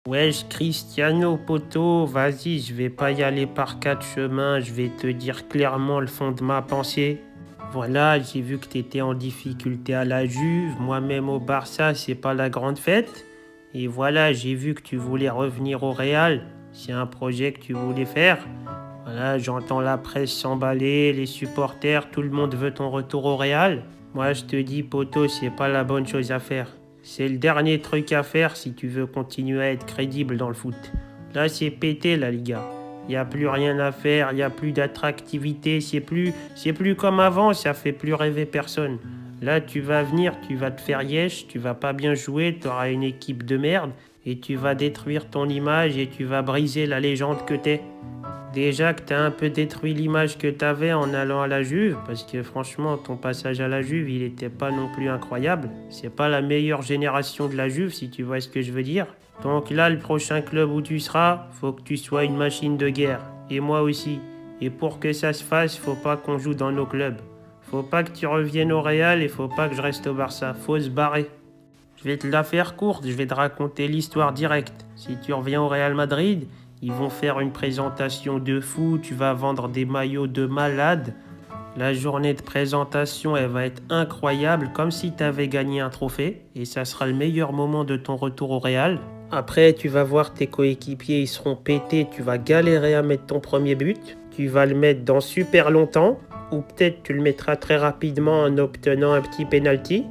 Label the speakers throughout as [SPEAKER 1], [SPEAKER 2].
[SPEAKER 1] Wesh, Cristiano poto, vas-y, je vais pas y aller par quatre chemins, je vais te dire clairement le fond de ma pensée. Voilà, j'ai vu que t'étais en difficulté à la Juve, moi-même au Barça, c'est pas la grande fête. Et voilà, j'ai vu que tu voulais revenir au Real, c'est un projet que tu voulais faire. Voilà, j'entends la presse s'emballer, les supporters, tout le monde veut ton retour au Real. Moi, je te dis, poto, c'est pas la bonne chose à faire. C'est le dernier truc à faire si tu veux continuer à être crédible dans le foot. Là, c'est pété, la Liga. Il n'y a plus rien à faire, il n'y a plus d'attractivité, c'est plus comme avant, ça fait plus rêver personne. Là, tu vas venir, tu vas te faire yesh, tu vas pas bien jouer, tu auras une équipe de merde, et tu vas détruire ton image et tu vas briser la légende que t'es. Déjà que t'as un peu détruit l'image que t'avais en allant à la Juve, parce que franchement, ton passage à la Juve, il était pas non plus incroyable. C'est pas la meilleure génération de la Juve, si tu vois ce que je veux dire. Donc là, le prochain club où tu seras, faut que tu sois une machine de guerre. Et moi aussi. Et pour que ça se fasse, faut pas qu'on joue dans nos clubs. Faut pas que tu reviennes au Real et faut pas que je reste au Barça. Faut se barrer. Je vais te la faire courte, je vais te raconter l'histoire directe. Si tu reviens au Real Madrid, ils vont faire une présentation de fou, tu vas vendre des maillots de malade. La journée de présentation, elle va être incroyable, comme si tu avais gagné un trophée. Et ça sera le meilleur moment de ton retour au Real. Après, tu vas voir tes coéquipiers, ils seront pétés, tu vas galérer à mettre ton premier but. Tu vas le mettre dans super longtemps, ou peut-être tu le mettras très rapidement en obtenant un petit penalty.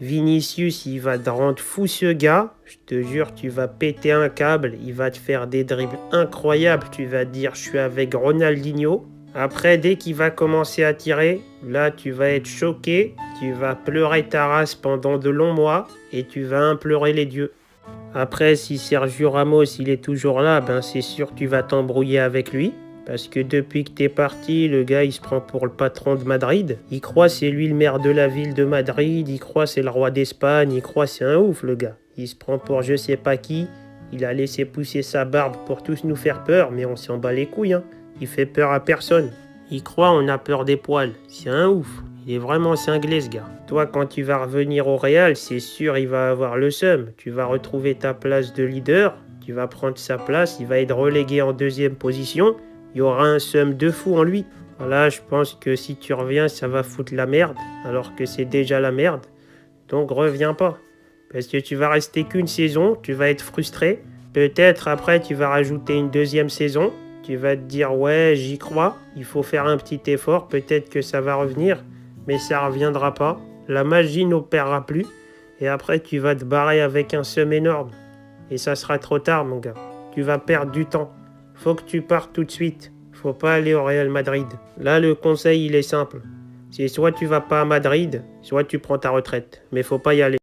[SPEAKER 1] Vinicius, il va te rendre fou ce gars. Je te jure, tu vas péter un câble. Il va te faire des dribbles incroyables. Tu vas te dire, je suis avec Ronaldinho. Après, dès qu'il va commencer à tirer, là, tu vas être choqué. Tu vas pleurer ta race pendant de longs mois. Et tu vas implorer les dieux. Après, si Sergio Ramos, il est toujours là, ben c'est sûr que tu vas t'embrouiller avec lui. Parce que depuis que t'es parti, le gars, il se prend pour le patron de Madrid. Il croit c'est lui le maire de la ville de Madrid, il croit c'est le roi d'Espagne, il croit c'est un ouf, le gars. Il se prend pour je sais pas qui. Il a laissé pousser sa barbe pour tous nous faire peur, mais on s'en bat les couilles, hein. Il fait peur à personne. Il croit on a peur des poils. C'est un ouf. Il est vraiment cinglé, ce gars. Toi, quand tu vas revenir au Real, c'est sûr il va avoir le seum. Tu vas retrouver ta place de leader. Tu vas prendre sa place, il va être relégué en deuxième position. Il y aura un seum de fou en lui. Voilà, je pense que si tu reviens, ça va foutre la merde, alors que c'est déjà la merde. Donc reviens pas. Parce que tu vas rester qu'une saison, tu vas être frustré. Peut-être après, tu vas rajouter une deuxième saison. Tu vas te dire, ouais, j'y crois, il faut faire un petit effort, peut-être que ça va revenir. Mais ça reviendra pas. La magie n'opérera plus. Et après, tu vas te barrer avec un seum énorme. Et ça sera trop tard, mon gars. Tu vas perdre du temps. Faut que tu partes tout de suite. Faut pas aller au Real Madrid. Là, le conseil, il est simple. C'est soit tu vas pas à Madrid, soit tu prends ta retraite. Mais faut pas y aller.